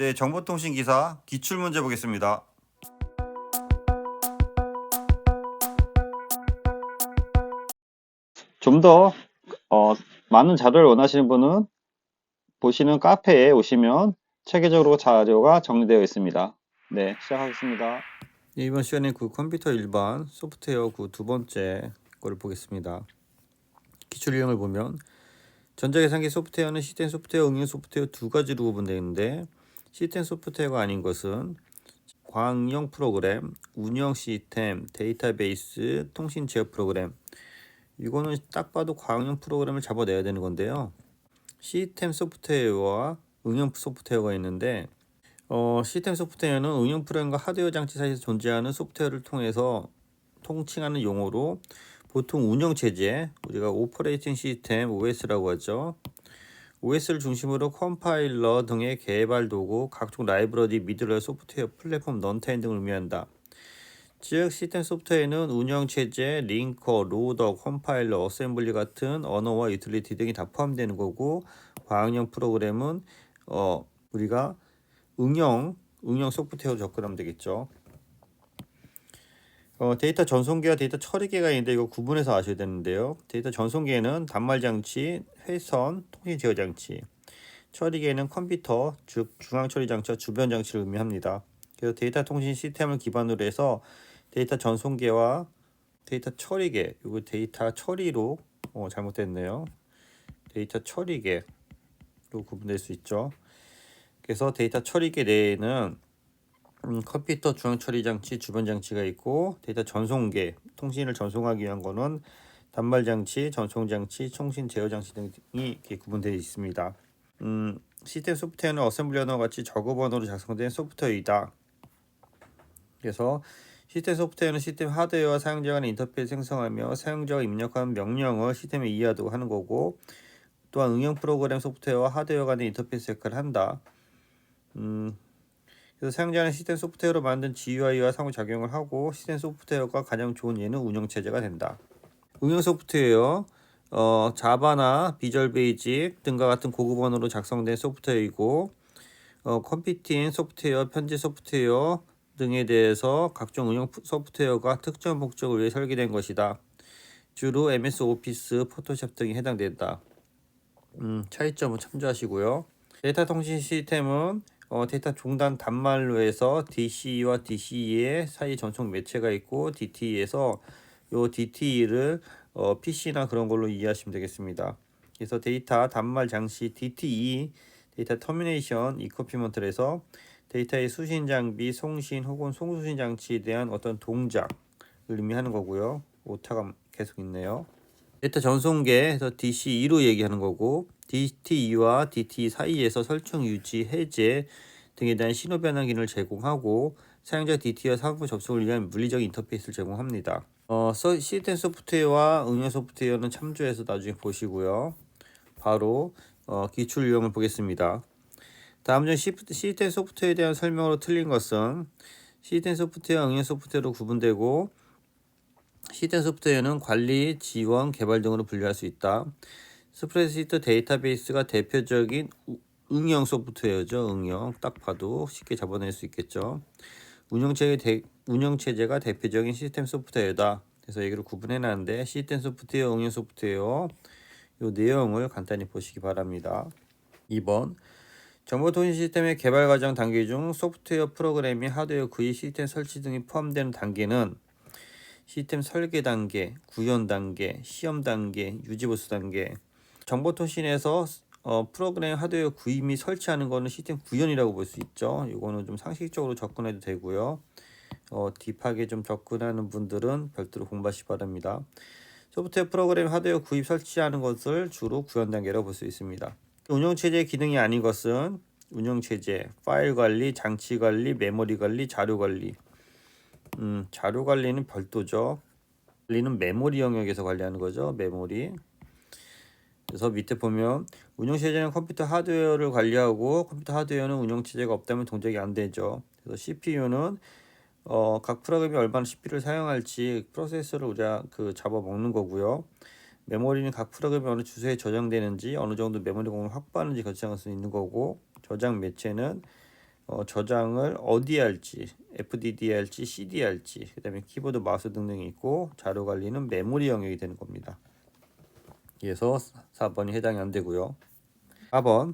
네, 정보통신기사 기출문제 보겠습니다. 좀 더 많은 자료를 원하시는 분은 보시는 카페에 오시면 체계적으로 자료가 정리되어 있습니다. 네, 시작하겠습니다. 이번 시간에 컴퓨터 일반 소프트웨어 두 번째 거를 보겠습니다. 기출 유형을 보면 전자계산기 소프트웨어는 시스템 소프트웨어, 응용 소프트웨어 두 가지로 구분되어 있는데 시스템 소프트웨어가 아닌 것은 광역 프로그램, 운영 시스템, 데이터베이스, 통신 제어 프로그램. 이거는 딱 봐도 광역 프로그램을 잡아내야 되는 건데요. 시스템 소프트웨어와 응용 소프트웨어가 있는데 시스템 소프트웨어는 응용 프로그램과 하드웨어 장치 사이에서 존재하는 소프트웨어를 통해서 통칭하는 용어로 보통 운영 체제, 우리가 오퍼레이팅 시스템 OS라고 하죠. OS를 중심으로 컴파일러 등의 개발 도구, 각종 라이브러리, 미들웨어, 소프트웨어, 플랫폼, 런타임 등을 의미한다. 즉 시스템 소프트웨어는 운영 체제, 링커, 로더, 컴파일러, 어셈블리 같은 언어와 유틸리티 등이 다 포함되는 거고, 광역 프로그램은 우리가 응용 소프트웨어로 접근하면 되겠죠. 데이터 전송기와 데이터 처리기가 있는데 이거 구분해서 아셔야 되는데요. 데이터 전송기에는 단말 장치, 회선, 통신 제어 장치, 처리기에는 컴퓨터, 즉 중앙 처리 장치와 주변 장치를 의미합니다. 그래서 데이터 통신 시스템을 기반으로 해서 데이터 전송기와 데이터 처리기, 이거 데이터 처리로 잘못됐네요. 데이터 처리기로 구분될 수 있죠. 그래서 데이터 처리기 내에는 컴퓨터 중앙 처리 장치, 주변 장치가 있고, 데이터 전송계, 통신을 전송하기 위한 거는 단말 장치, 전송 장치, 통신 제어 장치 등이 이렇게 구분되어 있습니다. 시스템 소프트웨어는 어셈블리 언어와 같이 저급 언어로 작성된 소프트웨어이다. 그래서 시스템 소프트웨어는 시스템 하드웨어와 사용자 간의 인터페이스 생성하며 사용자가 입력한 명령을 시스템에 이해하도록 하는 거고, 또한 응용 프로그램 소프트웨어와 하드웨어 간의 인터페이스 역할을 한다. 그래서 사용자는 시스템 소프트웨어로 만든 GUI와 상호작용을 하고, 시스템 소프트웨어가 가장 좋은 예는 운영체제가 된다. 응용 소프트웨어, 자바나 비주얼 베이직 등과 같은 고급 언어로 작성된 소프트웨어이고, 컴퓨팅 소프트웨어, 편집 소프트웨어 등에 대해서 각종 응용 소프트웨어가 특정 목적을 위해 설계된 것이다. 주로 MS 오피스, 포토샵 등이 해당된다. 차이점은 참조하시고요. 데이터 통신 시스템은 데이터 종단 단말로 해서 DCE와 DCE 사이 전송 매체가 있고, DTE에서 요 DTE를 PC나 그런 걸로 이해하시면 되겠습니다. 그래서 데이터 단말 장치 DTE, 데이터 터미네이션 이코피먼트를 해서 데이터의 수신 장비, 송신 혹은 송수신 장치에 대한 어떤 동작을 의미하는 거고요. 오타가 계속 있네요. 데이터 전송계에서 DCE로 얘기하는 거고, DTE와 DTE 사이에서 설정 유지, 해제 등에 대한 신호 변환 기능을 제공하고, 사용자 DTE와 상부 접속을 위한 물리적 인터페이스를 제공합니다. 시스템 소프트웨어와 응용 소프트웨어는 참조해서 나중에 보시고요. 바로 기출 유형을 보겠습니다. 다음 중 시스템 소프트웨어에 대한 설명으로 틀린 것은 시스템 소프트웨어, 응용 소프트웨어로 구분되고, 시스템 소프트웨어는 관리, 지원, 개발 등으로 분류할 수 있다. 스프레드시트 데이터베이스가 대표적인 응용 소프트웨어죠. 응용 딱 봐도 쉽게 잡아낼 수 있겠죠. 운영체제가 대표적인 시스템 소프트웨어다. 그래서 여기를 구분해놨는데 시스템 소프트웨어, 응용 소프트웨어 이 내용을 간단히 보시기 바랍니다. 2번 정보통신 시스템의 개발 과정 단계 중 소프트웨어 프로그램이 하드웨어 구입, 시스템 설치 등이 포함되는 단계는 시스템 설계 단계, 구현 단계, 시험 단계, 유지보수 단계. 정보통신에서 프로그램 하드웨어 구입 및 설치하는 거는 시스템 구현이라고 볼 수 있죠. 이거는 좀 상식적으로 접근해도 되고요. 딥하게 좀 접근하는 분들은 별도로 공부하시기 바랍니다. 소프트웨어 프로그램 하드웨어 구입 설치하는 것을 주로 구현 단계라고 볼 수 있습니다. 운영체제 기능이 아닌 것은 운영체제, 파일 관리, 장치 관리, 메모리 관리, 자료 관리. 자료 관리는 별도죠. 관리는 메모리 영역에서 관리하는 거죠. 메모리. 그래서 밑에 보면 운영체제는 컴퓨터 하드웨어를 관리하고, 컴퓨터 하드웨어는 운영체제가 없다면 동작이 안 되죠. 그래서 CPU는 각 프로그램이 얼마나 CPU를 사용할지 프로세서를 우리가 잡아먹는 거고요. 메모리는 각 프로그램이 어느 주소에 저장되는지, 어느 정도 메모리 공간을 확보하는지 결정할 수 있는 거고, 저장 매체는 저장을 어디에 할지, FDD에 할지, CD에 할지, 그 다음에 키보드, 마우스 등등이 있고 자료 관리는 메모리 영역이 되는 겁니다. 그래서 4번이 해당이 안 되고요. 4번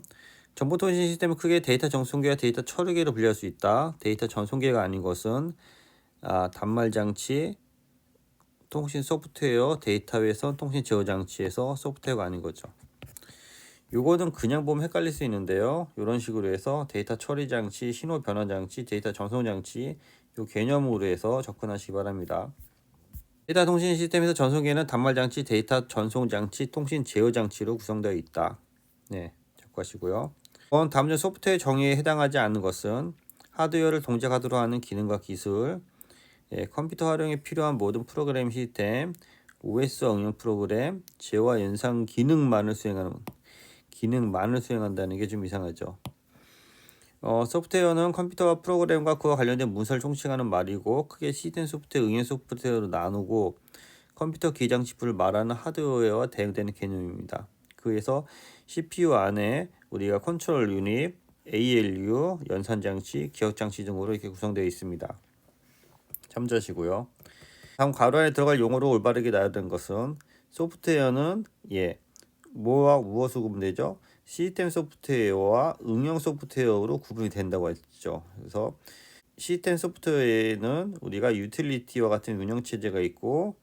정보통신 시스템은 크게 데이터 전송기와 데이터 처리기로 분류할 수 있다. 데이터 전송기가 아닌 것은 단말 장치, 통신 소프트웨어, 데이터 외선, 통신 제어 장치에서 소프트웨어가 아닌 거죠. 요거는 그냥 보면 헷갈릴 수 있는데요. 이런 식으로 해서 데이터 처리 장치, 신호 변환 장치, 데이터 전송 장치 요 개념으로 해서 접근하시기 바랍니다. 데이터 통신 시스템에서 전송기에는 단말 장치, 데이터 전송 장치, 통신 제어 장치로 구성되어 있다. 네, 참고하시고요. 다음 중 소프트웨어 정의에 해당하지 않는 것은 하드웨어를 동작하도록 하는 기능과 기술, 컴퓨터 활용에 필요한 모든 프로그램 시스템, OS 응용 프로그램, 제어와 연상 기능만을 수행한다는 게 좀 이상하죠. 소프트웨어는 컴퓨터와 프로그램과 그와 관련된 문서를 총칭하는 말이고 크게 시스템 소프트웨어, 응용 소프트웨어로 나누고 컴퓨터 기장 지표를 말하는 하드웨어와 대응되는 개념입니다. 그래서 CPU 안에 우리가 컨트롤 유닛, ALU, 연산장치, 기억장치 등으로 이렇게 구성되어 있습니다. 참조하시고요. 다음 괄호 안에 들어갈 용어로 올바르게 나열된 것은 소프트웨어는 뭐와 무엇으로 구분되죠? 시스템 소프트웨어와 응용 소프트웨어로 구분이 된다고 했죠. 그래서 시스템 소프트웨어에는 우리가 유틸리티와 같은 운영 체제가 있고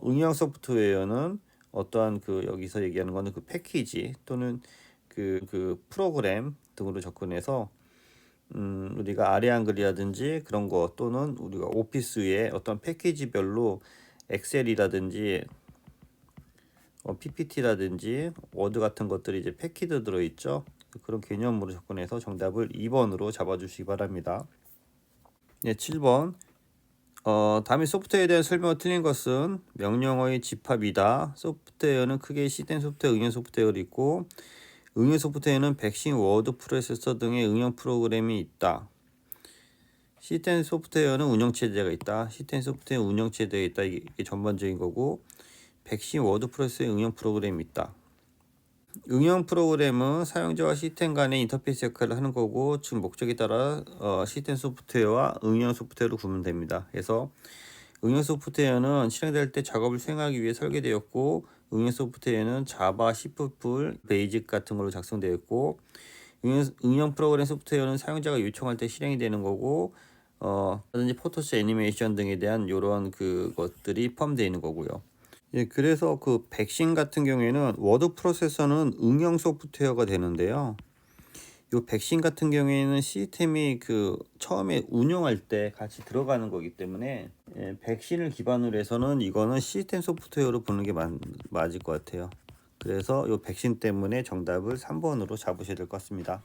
응용 소프트웨어는 어떠한 여기서 얘기하는 거는 패키지 또는 그 프로그램 등으로 접근해서 우리가 아래 한글이라든지 그런 거 또는 우리가 오피스에 어떤 패키지별로 엑셀이라든지 PPT라든지 워드 같은 것들이 이제 패키드 들어있죠. 그런 개념으로 접근해서 정답을 2번으로 잡아주시기 바랍니다. 7번 다음에 소프트웨어에 대한 설명을 틀린 것은 명령어의 집합이다. 소프트웨어는 크게 시스템 소프트웨어, 응용 소프트웨어가 있고 응용 소프트웨어는 백신, 워드 프로세서 등의 응용 프로그램이 있다. 시스템 소프트웨어는 운영체제가 있다. 시스템 소프트웨어 운영체제가 있다. 이게 전반적인 거고 백신, 워드 프로세서의 응용 프로그램이 있다. 응용 프로그램은 사용자와 시스템 간의 인터페이스 역할을 하는 거고 즉 목적에 따라 시스템 소프트웨어와 응용 소프트웨어로 구분됩니다. 그래서 응용 소프트웨어는 실행될 때 작업을 수행하기 위해 설계되었고 응용 소프트웨어는 자바, C++, 베이직 같은 걸로 작성되었고 응용 프로그램 소프트웨어는 사용자가 요청할 때 실행이 되는 거고 라든지 포토스 애니메이션 등에 대한 이런 것들이 포함되어 있는 거고요. 그래서 백신 같은 경우에는 워드 프로세서는 응용 소프트웨어가 되는데요. 이 백신 같은 경우에는 시스템이 처음에 운영할 때 같이 들어가는 거기 때문에 백신을 기반으로 해서는 이거는 시스템 소프트웨어로 보는 게 맞을 것 같아요. 그래서 이 백신 때문에 정답을 3번으로 잡으셔야 될 것 같습니다.